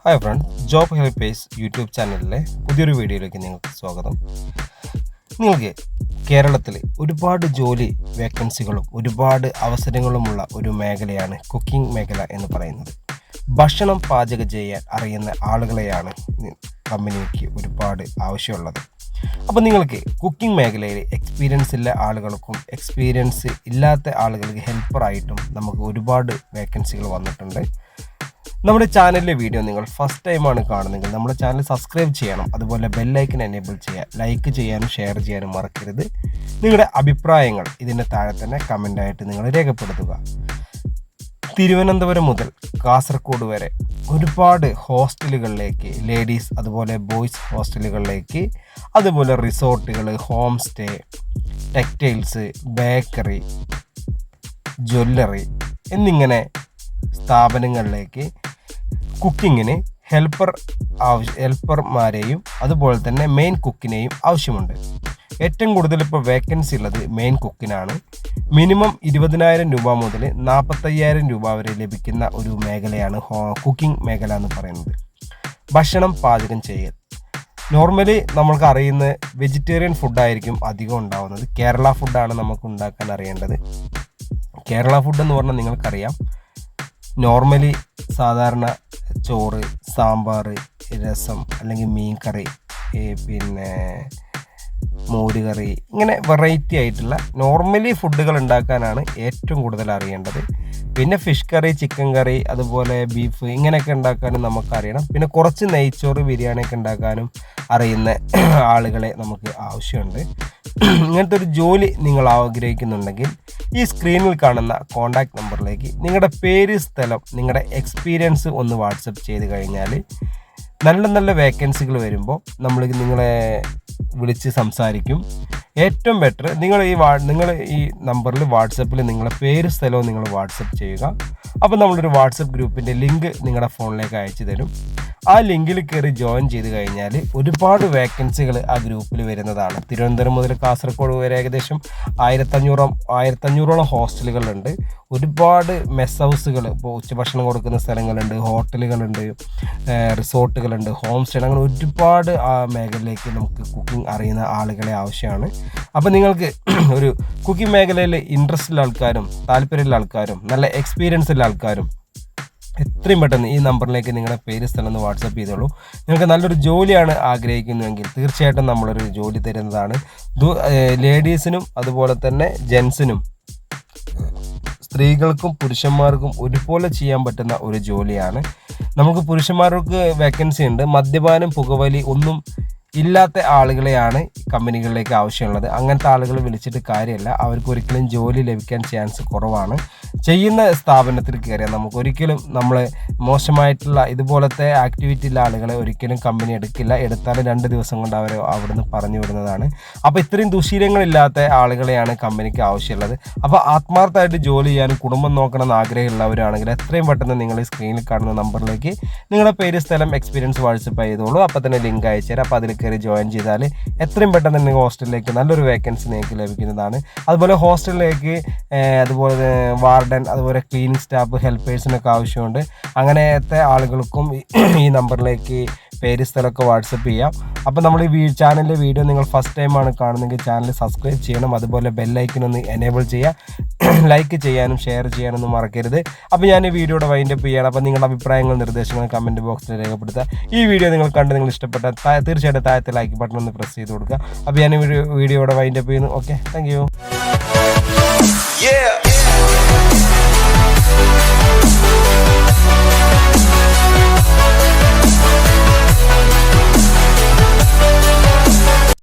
Hi front, job helpers YouTube ചാനലിലെ പുതിയൊരു വീഡിയോയിലേക്ക് നിങ്ങൾക്ക് സ്വാഗതം. നിങ്ങൾക്ക് കേരളത്തിൽ ഒരുപാട് ജോലി വേക്കൻസികളും ഒരുപാട് അവസരങ്ങളുമുള്ള ഒരു മേഖലയാണ് കുക്കിംഗ് മേഖല എന്ന് പറയുന്നത്. ഭക്ഷണം പാചകം ചെയ്യാൻ അറിയുന്ന ആളുകളെയാണ് കമ്പനിക്ക് ഒരുപാട് ആവശ്യമുള്ളത്. അപ്പോൾ നിങ്ങൾക്ക് കുക്കിംഗ് മേഖലയിൽ എക്സ്പീരിയൻസ് ഉള്ള ആളുകൾക്കും എക്സ്പീരിയൻസ് ഇല്ലാത്ത ആളുകൾക്ക് ഹെൽപ്പറായിട്ടും നമുക്ക് ഒരുപാട് വേക്കൻസികൾ വന്നിട്ടുണ്ട്. നമ്മുടെ ചാനലിലെ വീഡിയോ നിങ്ങൾ ഫസ്റ്റ് ടൈമാണ് കാണുന്നതെങ്കിൽ നമ്മുടെ ചാനൽ സബ്സ്ക്രൈബ് ചെയ്യണം. അതുപോലെ ബെല്ലൈക്കൻ എനേബിൾ ചെയ്യുക, ലൈക്ക് ചെയ്യാനും ഷെയർ ചെയ്യാനും മറക്കരുത്. നിങ്ങളുടെ അഭിപ്രായങ്ങൾ ഇതിൻ്റെ താഴെ തന്നെ കമൻ്റായിട്ട് നിങ്ങൾ രേഖപ്പെടുത്തുക. തിരുവനന്തപുരം മുതൽ കാസർഗോഡ് വരെ ഒരുപാട് ഹോസ്റ്റലുകളിലേക്ക്, ലേഡീസ് അതുപോലെ ബോയ്സ് ഹോസ്റ്റലുകളിലേക്ക്, അതുപോലെ റിസോർട്ടുകൾ, home stay, textiles, bakery, jewellery എന്നിങ്ങനെ സ്ഥാപനങ്ങളിലേക്ക് കുക്കിങ്ങിന് ഹെൽപ്പർമാരെയും അതുപോലെ തന്നെ മെയിൻ കുക്കിനെയും ആവശ്യമുണ്ട്. ഏറ്റവും കൂടുതൽ ഇപ്പോൾ വേക്കൻസി ഉള്ളത് മെയിൻ കുക്കിനാണ്. മിനിമം 20,000 രൂപ മുതൽ 45,000 രൂപ വരെ ലഭിക്കുന്ന ഒരു മേഖലയാണ് കുക്കിംഗ് മേഖല എന്ന് പറയുന്നത്. ഭക്ഷണം പാചകം ചെയ്യൽ നോർമലി നമ്മൾക്ക് അറിയുന്ന വെജിറ്റേറിയൻ ഫുഡായിരിക്കും അധികം ഉണ്ടാവുന്നത്. കേരള ഫുഡാണ് നമുക്ക് ഉണ്ടാക്കാൻ അറിയേണ്ടത്. കേരള ഫുഡ് എന്ന് പറഞ്ഞാൽ നിങ്ങൾക്കറിയാം, നോർമലി സാധാരണ ചോറ്, സാമ്പാർ, രസം അല്ലെങ്കിൽ മീൻ കറി, പിന്നെ മോര് കറി, ഇങ്ങനെ വെറൈറ്റി ആയിട്ടുള്ള നോർമലി ഫുഡുകൾ ഉണ്ടാക്കാനാണ് ഏറ്റവും കൂടുതൽ അറിയേണ്ടത്. പിന്നെ ഫിഷ് കറി, ചിക്കൻ കറി, അതുപോലെ ബീഫ് ഇങ്ങനെയൊക്കെ ഉണ്ടാക്കാനും നമുക്കറിയണം. പിന്നെ കുറച്ച് നെയ്ച്ചോറ്, ബിരിയാണിയൊക്കെ ഉണ്ടാക്കാനും അറിയുന്ന ആളുകളെ നമുക്ക് ആവശ്യമുണ്ട്. ഇങ്ങനത്തെ ഒരു ജോലി നിങ്ങൾ ആഗ്രഹിക്കുന്നുണ്ടെങ്കിൽ ഈ സ്ക്രീനിൽ കാണുന്ന കോൺടാക്റ്റ് നമ്പറിലേക്ക് നിങ്ങളുടെ പേര്, സ്ഥലം, നിങ്ങളുടെ എക്സ്പീരിയൻസ് ഒന്ന് വാട്സപ്പ് ചെയ്ത് കഴിഞ്ഞാൽ നല്ല നല്ല വേക്കൻസികൾ വരുമ്പോൾ നമ്മൾ നിങ്ങളെ വിളിച്ച് സംസാരിക്കും. ഏറ്റവും ബെറ്റർ നിങ്ങൾ ഈ നമ്പറിൽ വാട്സപ്പിൽ നിങ്ങളുടെ പേര്, സ്ഥലവും നിങ്ങൾ വാട്സപ്പ് ചെയ്യുക. അപ്പോൾ നമ്മളൊരു വാട്സപ്പ് ഗ്രൂപ്പിൻ്റെ ലിങ്ക് നിങ്ങളുടെ ഫോണിലേക്ക് അയച്ചു തരും. ആ ലിങ്കിൽ കയറി ജോയിൻ ചെയ്ത് കഴിഞ്ഞാൽ ഒരുപാട് വേക്കൻസികൾ ആ ഗ്രൂപ്പിൽ വരുന്നതാണ്. തിരുവനന്തപുരം മുതൽ കാസർഗോഡ് വരെ ഏകദേശം 1,500ഓളം ഹോസ്റ്റലുകളുണ്ട്. ഒരുപാട് മെസ് ഹൗസുകൾ, ഇപ്പോൾ ഉച്ചഭക്ഷണം കൊടുക്കുന്ന സ്ഥലങ്ങളുണ്ട്, ഹോട്ടലുകളുണ്ട്, റിസോർട്ടുകളുണ്ട്, ഹോം സ്റ്റേ, അങ്ങനെ ഒരുപാട് ആ മേഖലയിലേക്ക് നമുക്ക് കുക്കിംഗ് അറിയുന്ന ആളുകളെ ആവശ്യമാണ്. അപ്പോൾ നിങ്ങൾക്ക് ഒരു കുക്കിംഗ് മേഖലയിൽ ഇൻട്രസ്റ്റ് ഉള്ള ആൾക്കാരും താല്പര്യമുള്ള ആൾക്കാരും നല്ല എക്സ്പീരിയൻസ് ഉള്ള ആൾക്കാരും എത്രയും പെട്ടെന്ന് ഈ നമ്പറിലേക്ക് നിങ്ങളുടെ പേര്, സ്ഥലം ഒന്ന് വാട്സപ്പ് ചെയ്തോളൂ. നിങ്ങൾക്ക് നല്ലൊരു ജോലിയാണ് ആഗ്രഹിക്കുന്നുവെങ്കിൽ തീർച്ചയായിട്ടും നമ്മളൊരു ജോലി തരുന്നതാണ്. ലേഡീസിനും അതുപോലെ തന്നെ ജെൻസിനും, സ്ത്രീകൾക്കും പുരുഷന്മാർക്കും ഒരുപോലെ ചെയ്യാൻ പറ്റുന്ന ഒരു ജോലിയാണ്. നമുക്ക് പുരുഷന്മാർക്ക് വേക്കൻസി ഉണ്ട്. മദ്യപാനം, പുകവലി ഒന്നും ഇല്ലാത്ത ആളുകളെയാണ് കമ്പനികളിലേക്ക് ആവശ്യമുള്ളത്. അങ്ങനത്തെ ആളുകൾ വിളിച്ചിട്ട് കാര്യമില്ല. അവർക്ക് ഒരിക്കലും ജോലി ലഭിക്കാൻ ചാൻസ് കുറവാണ്. ചെയ്യുന്ന സ്ഥാപനത്തിൽ കയറിയാൽ നമുക്ക് ഒരിക്കലും മോശമായിട്ടുള്ള ഇതുപോലത്തെ ആക്ടിവിറ്റി ഉള്ള ആളുകളെ ഒരിക്കലും കമ്പനി എടുക്കില്ല. എടുത്താലും 2 ദിവസം കൊണ്ട് അവർ അവിടുന്ന് പറഞ്ഞു വിടുന്നതാണ്. അപ്പോൾ ഇത്രയും ദുശീലങ്ങളില്ലാത്ത ആളുകളെയാണ് കമ്പനിക്ക് ആവശ്യമുള്ളത്. അപ്പോൾ ആത്മാർത്ഥമായിട്ട് ജോലി ചെയ്യാനും കുടുംബം നോക്കണമെന്ന് ആഗ്രഹമുള്ളവരാണെങ്കിൽ എത്രയും പെട്ടെന്ന് നിങ്ങൾ ഈ സ്ക്രീനിൽ കാണുന്ന നമ്പറിലേക്ക് നിങ്ങളുടെ പേര്, സ്ഥലം, എക്സ്പീരിയൻസ് വാട്സപ്പ് ചെയ്തോളൂ. അപ്പോൾ തന്നെ ലിങ്ക് അയച്ചു തരാം. അപ്പോൾ അതിൽ കയറി ജോയിൻ ചെയ്താൽ എത്രയും പെട്ടെന്ന് നിങ്ങൾ ഹോസ്റ്റലിലേക്ക് നല്ലൊരു വേക്കൻസി നിങ്ങൾക്ക് ലഭിക്കുന്നതാണ്. അതുപോലെ ഹോസ്റ്റലിലേക്ക് അതുപോലെ വാർഡൻ, അതുപോലെ ക്ലീനിങ് സ്റ്റാഫ്, ഹെൽപ്പേഴ്സിനൊക്കെ ആവശ്യമുണ്ട്. അങ്ങനത്തെ ആളുകൾക്കും ഈ നമ്പറിലേക്ക് പേര്, സ്ഥലമൊക്കെ വാട്സപ്പ് ചെയ്യാം. അപ്പോൾ നമ്മൾ ഈ ചാനലിലെ വീഡിയോ നിങ്ങൾ ഫസ്റ്റ് ടൈമാണ് കാണുന്നതെങ്കിൽ ചാനൽ സബ്സ്ക്രൈബ് ചെയ്യണം. അതുപോലെ ബെല്ലൈക്കനൊന്ന് എനേബിൾ ചെയ്യുക, ലൈക്ക് ചെയ്യാനും ഷെയർ ചെയ്യാനൊന്നും മറക്കരുത്. അപ്പോൾ ഞാൻ ഈ വീഡിയോയുടെ വൈൻഡപ്പ് ചെയ്യണം. അപ്പോൾ നിങ്ങളുടെ അഭിപ്രായങ്ങൾ, നിർദ്ദേശങ്ങൾ കമൻറ്റ് ബോക്സിൽ രേഖപ്പെടുത്തുക. ഈ വീഡിയോ നിങ്ങൾ ഇഷ്ടപ്പെട്ട തീർച്ചയായിട്ടും താഴത്തെ ലൈക്ക് ബട്ടൺ ഒന്ന് പ്രസ് ചെയ്ത് കൊടുക്കുക. അപ്പോൾ ഞാൻ ഈ വീഡിയോയുടെ വൈൻഡപ്പ് ചെയ്യുന്നു. Okay, thank you.